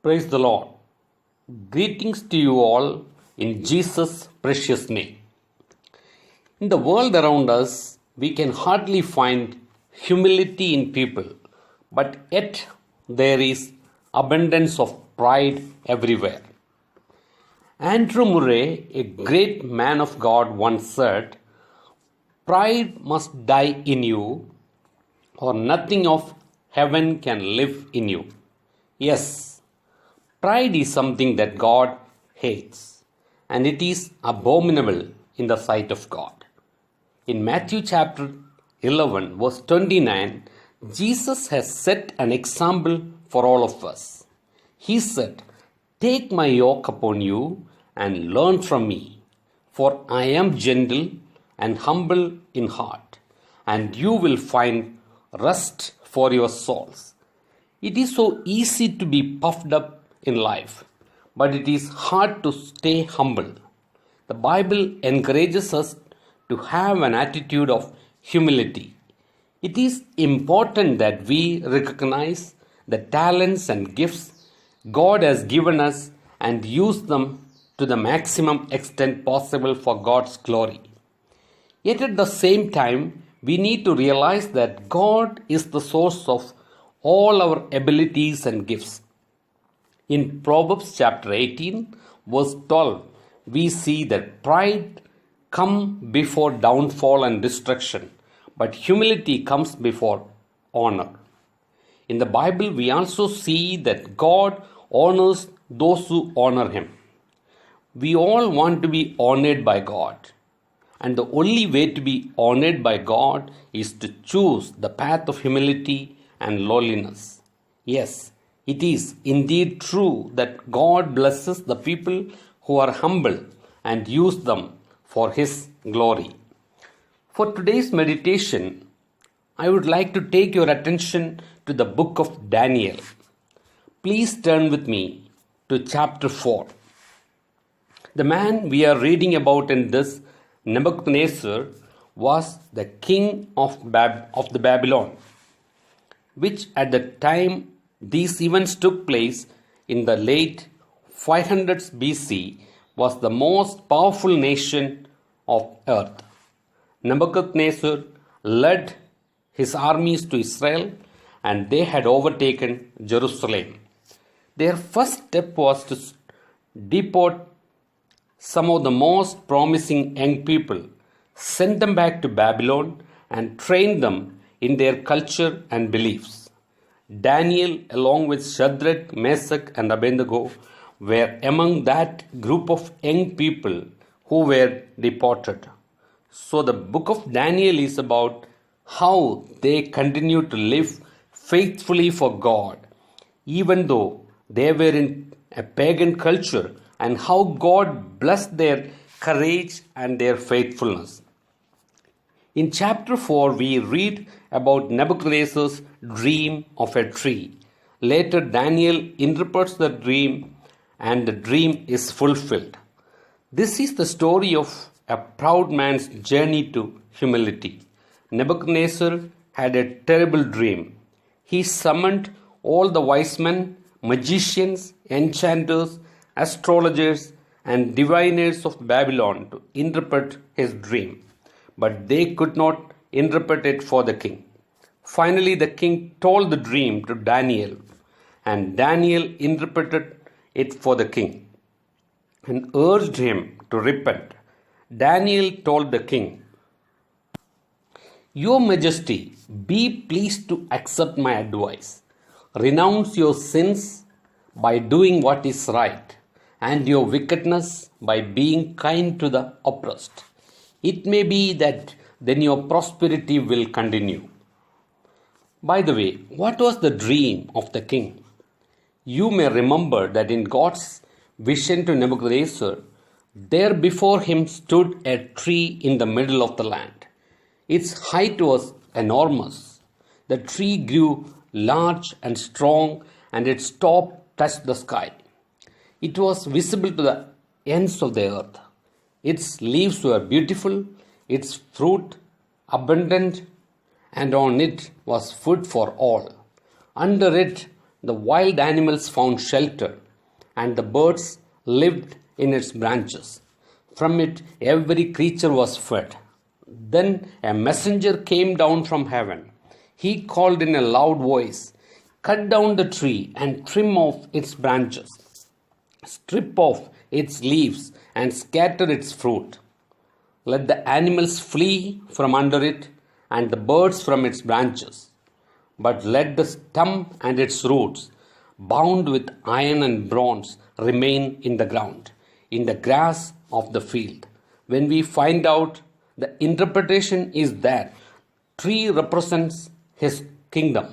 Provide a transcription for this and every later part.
Praise the Lord. Greetings to you all in Jesus' precious name. In the world around us, we can hardly find humility in people, but yet there is abundance of pride everywhere. Andrew Murray, a great man of God, once said, "Pride must die in you, or nothing of heaven can live in you." Yes, pride is something that God hates, and it is abominable in the sight of God. In Matthew chapter 11, verse 29, Jesus has set an example for all of us. He said, "Take my yoke upon you and learn from me, for I am gentle and humble in heart, and you will find rest for your souls." It is so easy to be puffed up in life, but it is hard to stay humble. The Bible encourages us to have an attitude of humility. It is important that we recognize the talents and gifts God has given us and use them to the maximum extent possible for God's glory. Yet at the same time, we need to realize that God is the source of all our abilities and gifts. In Proverbs chapter 18, verse 12, we see that pride comes before downfall and destruction, but humility comes before honor. In the Bible, we also see that God honors those who honor Him. We all want to be honored by God, and the only way to be honored by God is to choose the path of humility and lowliness. Yes, it is indeed true that God blesses the people who are humble and use them for His glory. For today's meditation, I would like to take your attention to the book of Daniel. Please turn with me to chapter 4. The man we are reading about in this, Nebuchadnezzar, was the king of the Babylon, which at the time these events took place in the late 500s BC was the most powerful nation of earth. Nebuchadnezzar led his armies to Israel, and they had overtaken Jerusalem. Their first step was to deport some of the most promising young people, send them back to Babylon, and train them in their culture and beliefs. Daniel, along with Shadrach, Meshach, and Abednego, were among that group of young people who were deported. So the book of Daniel is about how they continued to live faithfully for God, even though they were in a pagan culture, and how God blessed their courage and their faithfulness. In chapter 4, we read about Nebuchadnezzar's dream of a tree. Later, Daniel interprets the dream, and the dream is fulfilled. This is the story of a proud man's journey to humility. Nebuchadnezzar had a terrible dream. He summoned all the wise men, magicians, enchanters, astrologers, and diviners of Babylon to interpret his dream, but they could not interpret it for the king. Finally, the king told the dream to Daniel, and Daniel interpreted it for the king and urged him to repent. Daniel told the king, "Your Majesty, be pleased to accept my advice. Renounce your sins by doing what is right, and your wickedness by being kind to the oppressed. It may be that then your prosperity will continue." By the way, what was the dream of the king? You may remember that in God's vision to Nebuchadnezzar, there before him stood a tree in the middle of the land. Its height was enormous. The tree grew large and strong, and its top touched the sky. It was visible to the ends of the earth. Its leaves were beautiful, its fruit abundant, and on it was food for all. Under it The wild animals found shelter, and the birds lived in its branches. From it, every creature was fed. Then a messenger came down from heaven. He called in a loud voice, "Cut down the tree and trim off its branches. Strip off its leaves and scatter its fruit. Let the animals flee from under it and the birds from its branches. But let the stump and its roots, bound with iron and bronze, remain in the ground, in the grass of the field." When we find out, the interpretation is that tree represents his kingdom,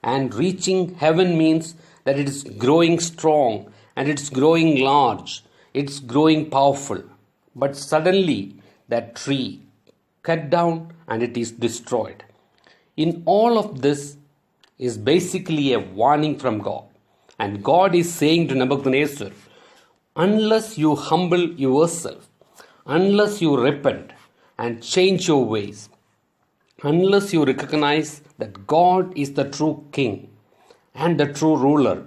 and reaching heaven means that it is growing strong and it's growing large, it's growing powerful. But suddenly that tree cut down and it is destroyed. In all of this is basically a warning from God. And God is saying to Nebuchadnezzar, unless you humble yourself, unless you repent and change your ways, unless you recognize that God is the true king and the true ruler,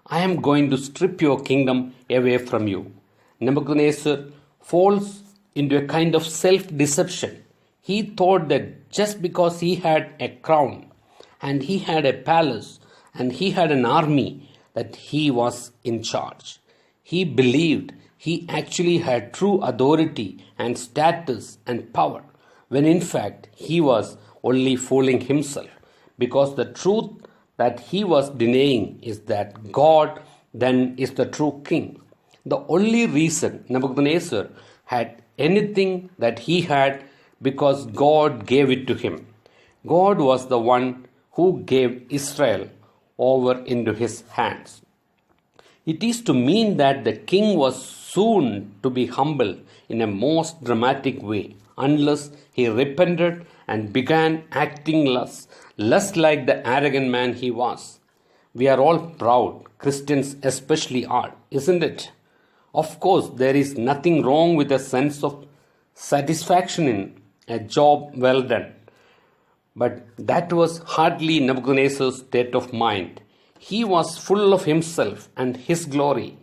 I am going to strip your kingdom away from you. Nebuchadnezzar falls into a kind of self-deception. He thought that just because he had a crown and he had a palace and he had an army, that he was in charge. He believed he actually had true authority and status and power, when in fact he was only fooling himself, because the truth that he was denying is that God then is the true king. The only reason Nebuchadnezzar had anything that he had because God gave it to him. God was the one who gave Israel over into his hands. It is to mean that the king was soon to be humbled in a most dramatic way unless he repented and began acting less like the arrogant man he was. We are all proud, Christians especially are, isn't it? Of course, there is nothing wrong with a sense of satisfaction in a job well done. But that was hardly Nebuchadnezzar's state of mind. He was full of himself and his glory.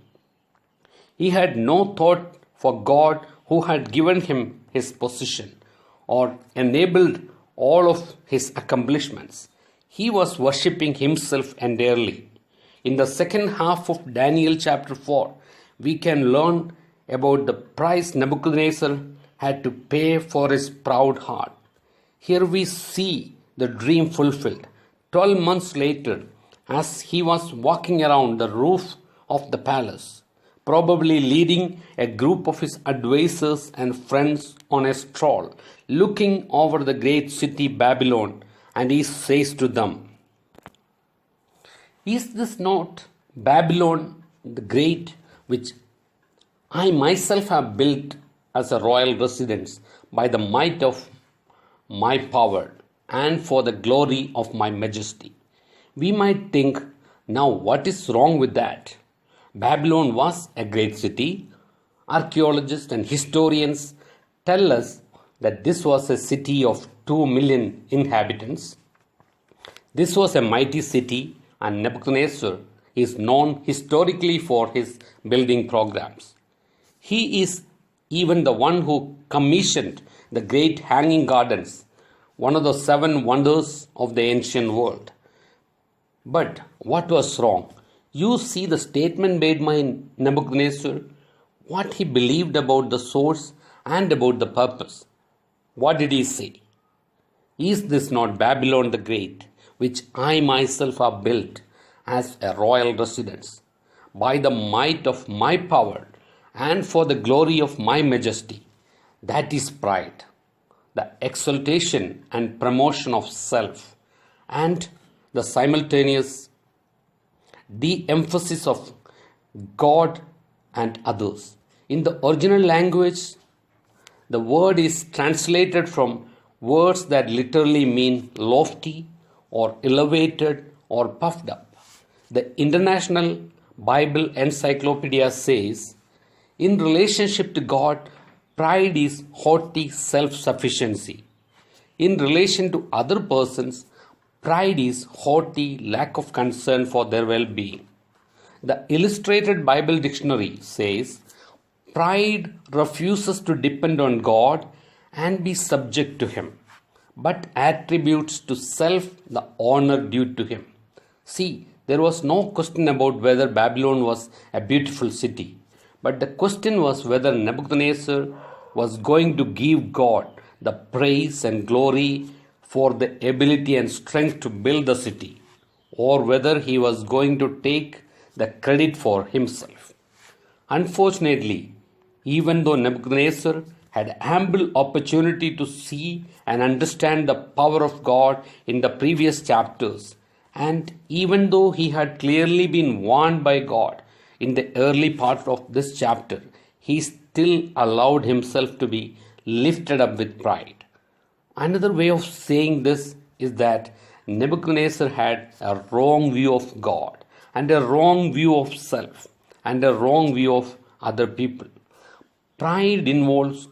He had no thought for God who had given him his position or enabled all of his accomplishments. He was worshipping himself entirely. In the second half of Daniel chapter 4, we can learn about the price Nebuchadnezzar had to pay for his proud heart. Here we see the dream fulfilled. 12 months later, as he was walking around the roof of the palace, probably leading a group of his advisors and friends on a stroll, looking over the great city Babylon, and he says to them, "Is this not Babylon the Great, which I myself have built as a royal residence by the might of my power and for the glory of my majesty?" We might think, now what is wrong with that? Babylon was a great city. Archaeologists and historians tell us that this was a city of 2 million inhabitants. This was a mighty city, and Nebuchadnezzar is known historically for his building programs. He is even the one who commissioned the great hanging gardens, one of the 7 wonders of the ancient world. But what was wrong? You see the statement made by Nebuchadnezzar, what he believed about the source and about the purpose. What did he say? "Is this not Babylon the Great, which I myself have built as a royal residence, by the might of my power and for the glory of my majesty?" That is pride, the exaltation and promotion of self, and the simultaneous de-emphasis of God and others. In the original language, the word is translated from words that literally mean lofty or elevated or puffed up. The International Bible Encyclopedia says, in relationship to God, pride is haughty self-sufficiency. In relation to other persons, Pride is haughty lack of concern for their well being. The Illustrated Bible Dictionary says pride refuses to depend on God and be subject to Him, but attributes to self the honor due to Him. See, there was no question about whether Babylon was a beautiful city, but the question was whether Nebuchadnezzar was going to give God the praise and glory for the ability and strength to build the city, or whether he was going to take the credit for himself. Unfortunately, even though Nebuchadnezzar had ample opportunity to see and understand the power of God in the previous chapters, and even though he had clearly been warned by God in the early part of this chapter, he still allowed himself to be lifted up with pride. Another way of saying this is that Nebuchadnezzar had a wrong view of God and a wrong view of self and a wrong view of other people. Pride involves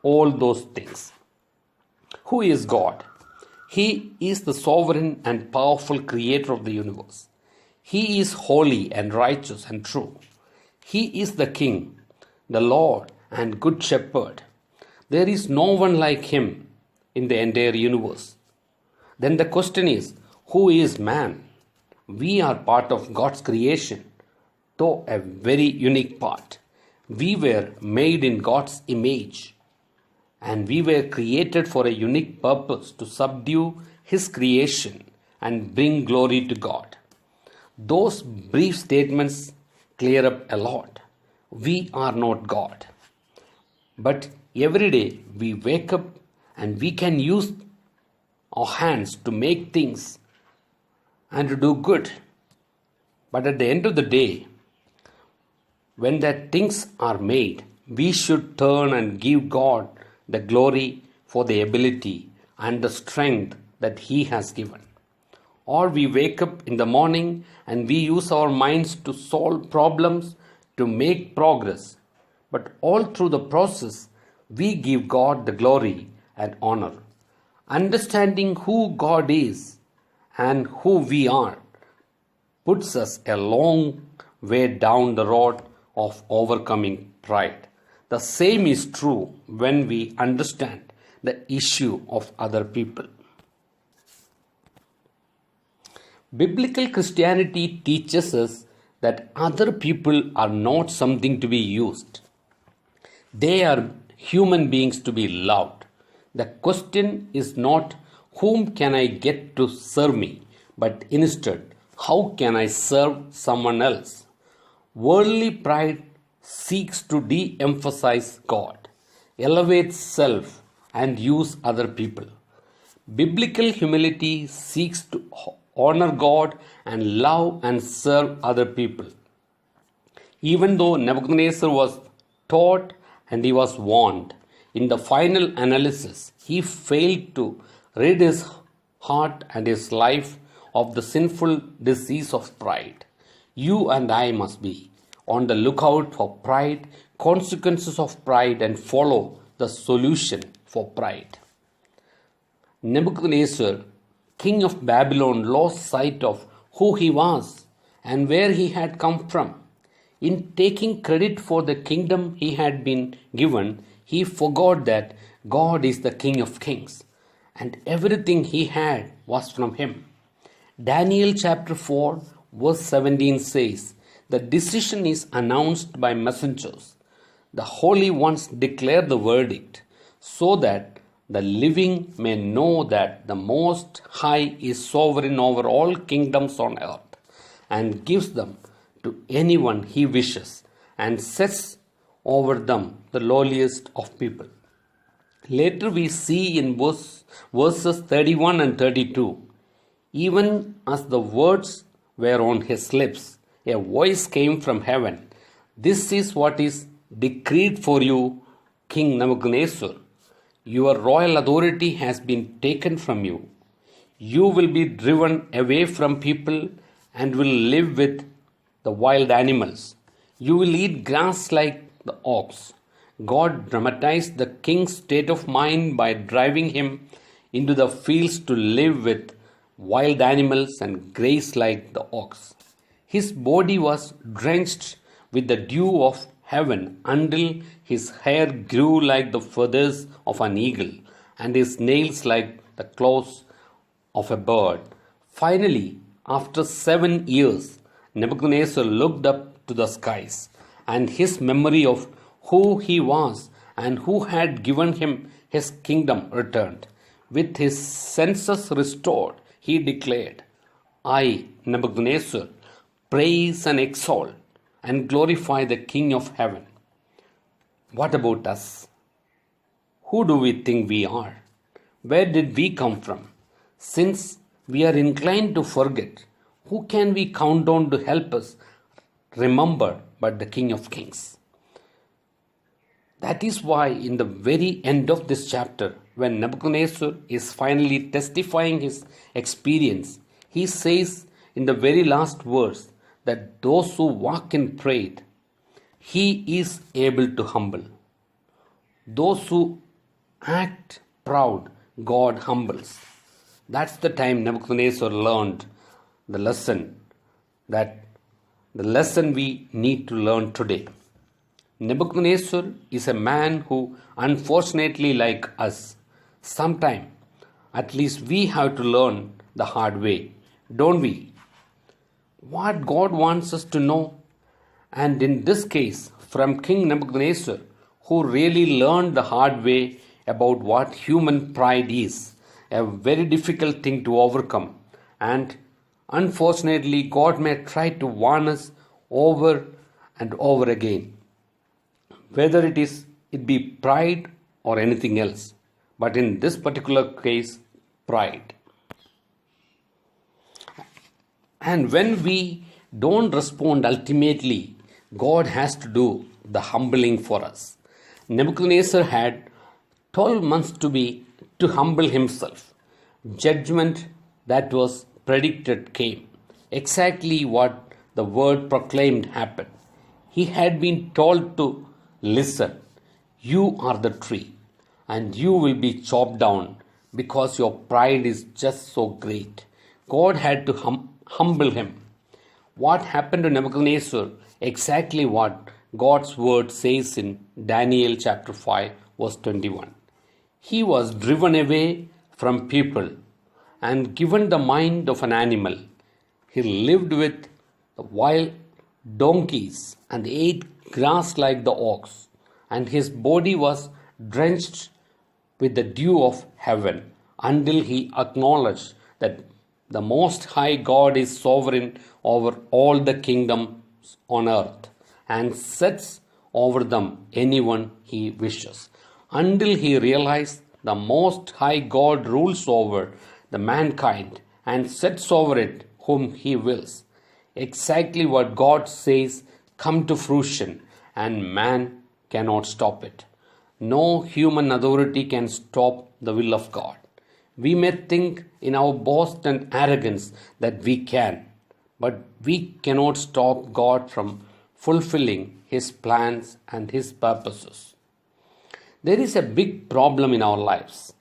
all those things. Who is God? He is the sovereign and powerful creator of the universe. He is holy and righteous and true. He is the King, the Lord and good shepherd. There is no one like him in the entire universe. Then the question is, who is man? We are part of God's creation, though a very unique part. We were made in God's image, and we were created for a unique purpose to subdue His creation and bring glory to God. Those brief statements clear up a lot. We are not God. But every day we wake up and we can use our hands to make things and to do good. But at the end of the day, when that things are made, we should turn and give God the glory for the ability and the strength that He has given. Or we wake up in the morning and we use our minds to solve problems, to make progress. But all through the process, we give God the glory and honor. Understanding who God is and who we are puts us a long way down the road of overcoming pride. The same is true when we understand the issue of other people. Biblical Christianity teaches us that other people are not something to be used. They are human beings to be loved. The question is not whom can I get to serve me, but instead, how can I serve someone else? Worldly pride seeks to de-emphasize God, elevate self, and use other people. Biblical humility seeks to honor God and love and serve other people. Even though Nebuchadnezzar was taught and he was warned, in the final analysis, he failed to rid his heart and his life of the sinful disease of pride. You and I must be on the lookout for pride, consequences of pride, and follow the solution for pride. Nebuchadnezzar, king of Babylon, lost sight of who he was and where he had come from. In taking credit for the kingdom he had been given, he forgot that God is the King of Kings and everything he had was from him. Daniel chapter 4 verse 17 says, "The decision is announced by messengers. The holy ones declare the verdict, so that the living may know that the Most High is sovereign over all kingdoms on earth and gives them to anyone he wishes and sets over them the lowliest of people." Later we see in verses 31 and 32, even as the words were on his lips, a voice came from heaven. "This is what is decreed for you, King Nebuchadnezzar. Your royal authority has been taken from you. You will be driven away from people and will live with the wild animals. You will eat grass like the ox." God dramatized the king's state of mind by driving him into the fields to live with wild animals and grazed like the ox. His body was drenched with the dew of heaven until his hair grew like the feathers of an eagle and his nails like the claws of a bird. Finally, after 7 years, Nebuchadnezzar looked up to the skies, and his memory of who he was and who had given him his kingdom returned. With his senses restored, he declared, I, Nebuchadnezzar, praise and exalt and glorify the King of heaven. What about us? Who do we think we are? Where did we come from? Since we are inclined to forget, who can we count on to help us remember but the King of Kings? That is why, in the very end of this chapter, when Nebuchadnezzar is finally testifying his experience, he says in the very last verse that those who walk in pride, he is able to humble. Those who act proud, God humbles. That's the time Nebuchadnezzar learned the lesson we need to learn today. Nebuchadnezzar is a man who, unfortunately, like us, sometime at least we have to learn the hard way, don't we? What God wants us to know, and in this case, from King Nebuchadnezzar, who really learned the hard way about what human pride is, a very difficult thing to overcome, and unfortunately, God may try to warn us over and over again, whether it be pride or anything else, but in this particular case, pride. And when we don't respond ultimately, God has to do the humbling for us. Nebuchadnezzar had 12 months to humble himself. Judgment that was predicted came. Exactly what the word proclaimed happened. He had been told to listen. You are the tree, and you will be chopped down because your pride is just so great. God had to humble him. What happened to Nebuchadnezzar? Exactly what God's word says in Daniel chapter 5, verse 21. He was driven away from people and given the mind of an animal. He lived with the wild donkeys and ate grass like the ox, and his body was drenched with the dew of heaven until he acknowledged that the Most High God is sovereign over all the kingdoms on earth and sets over them anyone he wishes. Until he realized the Most High God rules over the mankind and sets over it whom he wills. Exactly what God says come to fruition, and man cannot stop it. No human authority can stop the will of God. We may think in our boast and arrogance that we can, but we cannot stop God from fulfilling His plans and His purposes. There is a big problem in our lives,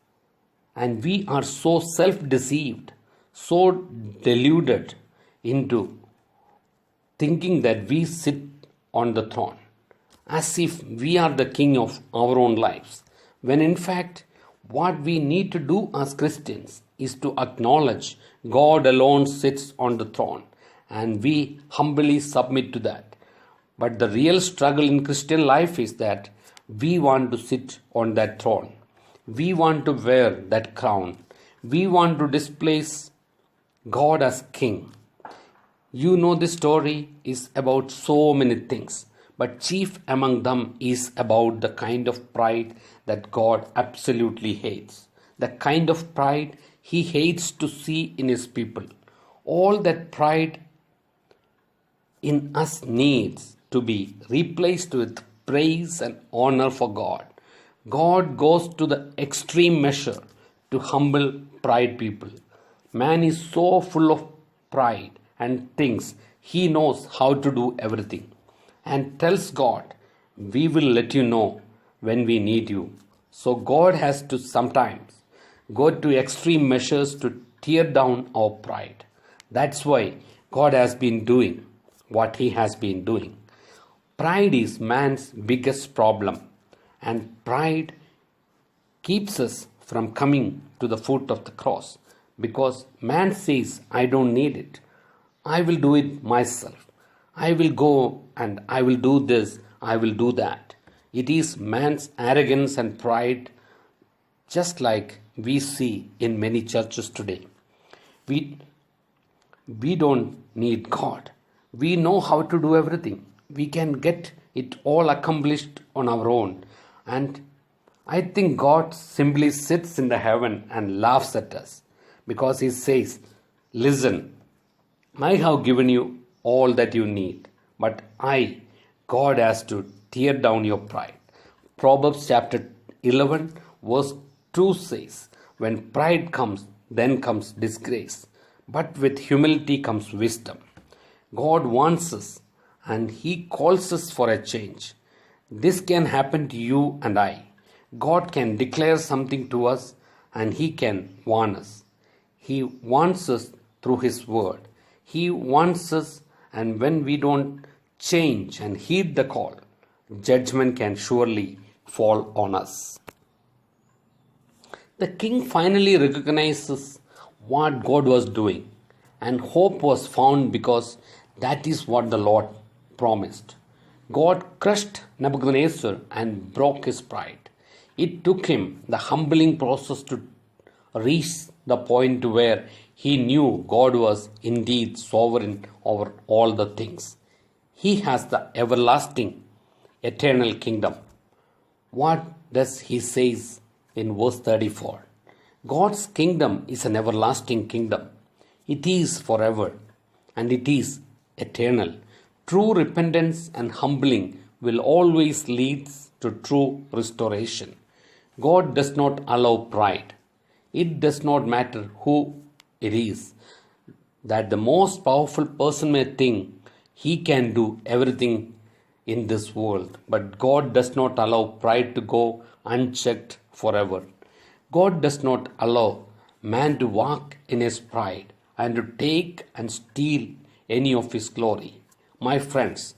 and we are so self-deceived, so deluded into thinking that we sit on the throne, as if we are the king of our own lives, when in fact, what we need to do as Christians is to acknowledge God alone sits on the throne, and we humbly submit to that. But the real struggle in Christian life is that we want to sit on that throne. We want to wear that crown. We want to displace God as king. You know, this story is about so many things, but chief among them is about the kind of pride that God absolutely hates. The kind of pride He hates to see in His people. All that pride in us needs to be replaced with praise and honor for God. God goes to the extreme measure to humble pride people. Man is so full of pride and thinks he knows how to do everything, and tells God, we will let you know when we need you. So God has to sometimes go to extreme measures to tear down our pride. That's why God has been doing what He has been doing. Pride is man's biggest problem, and pride keeps us from coming to the foot of the cross because man says, I don't need it. I will do it myself. I will go and I will do this, I will do that. It is man's arrogance and pride, just like we see in many churches today. We don't need God. We know how to do everything. We can get it all accomplished on our own. And I think God simply sits in the heaven and laughs at us because He says, listen, I have given you all that you need, but God has to tear down your pride. Proverbs chapter 11 verse 2 says, when pride comes, then comes disgrace, but with humility comes wisdom. God wants us and He calls us for a change. This can happen to you and I. God can declare something to us and He can warn us. He wants us through His word. He wants us, and when we don't change and heed the call, judgment can surely fall on us. The king finally recognizes what God was doing, and hope was found because that is what the Lord promised. God crushed Nebuchadnezzar and broke his pride. It took him the humbling process to reach the point where he knew God was indeed sovereign over all the things. He has the everlasting, eternal kingdom. What does he say in verse 34? God's kingdom is an everlasting kingdom. It is forever and it is eternal. True repentance and humbling will always lead to true restoration. God does not allow pride. It does not matter who it is, that the most powerful person may think he can do everything in this world. But God does not allow pride to go unchecked forever. God does not allow man to walk in his pride and to take and steal any of his glory. My friends,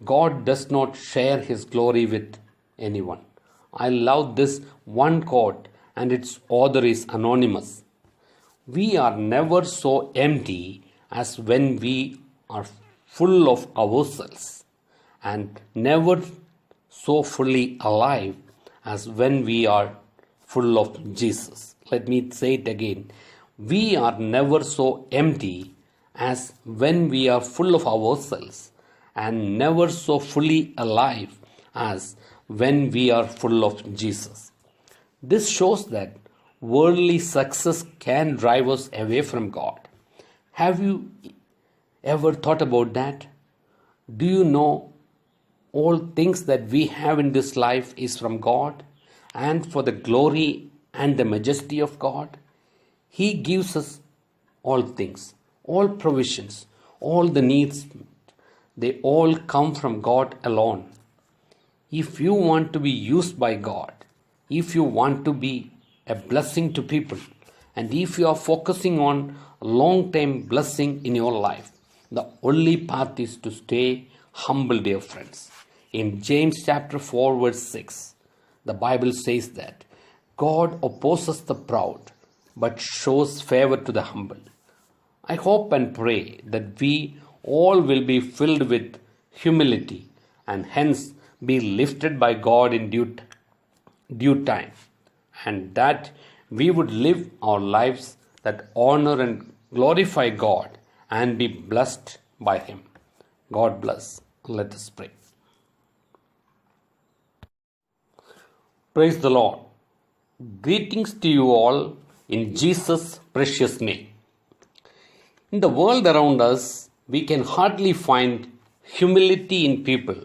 God does not share his glory with anyone. I love this one quote, and its author is anonymous. We are never so empty as when we are full of ourselves, and never so fully alive as when we are full of Jesus. Let me say it again. We are never so empty as when we are full of ourselves, and never so fully alive as when we are full of Jesus. This shows that worldly success can drive us away from God. Have you ever thought about that? Do you know all things that we have in this life is from God and for the glory and the majesty of God? He gives us all things, all provisions, all the needs. They all come from God alone. If you want to be used by God, if you want to be a blessing to people, and if you are focusing on long-term blessing in your life, the only path is to stay humble, dear friends. In James chapter 4 verse 6, the Bible says that God opposes the proud but shows favor to the humble. I hope and pray that we all will be filled with humility and hence be lifted by God in due time, and that we would live our lives that honor and glorify God and be blessed by Him. God bless. Let us pray. Praise the Lord. Greetings to you all in Jesus' precious name. In the world around us, we can hardly find humility in people,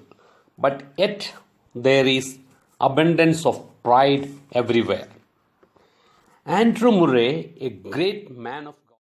but yet there is abundance of pride everywhere. Andrew Murray, a great man of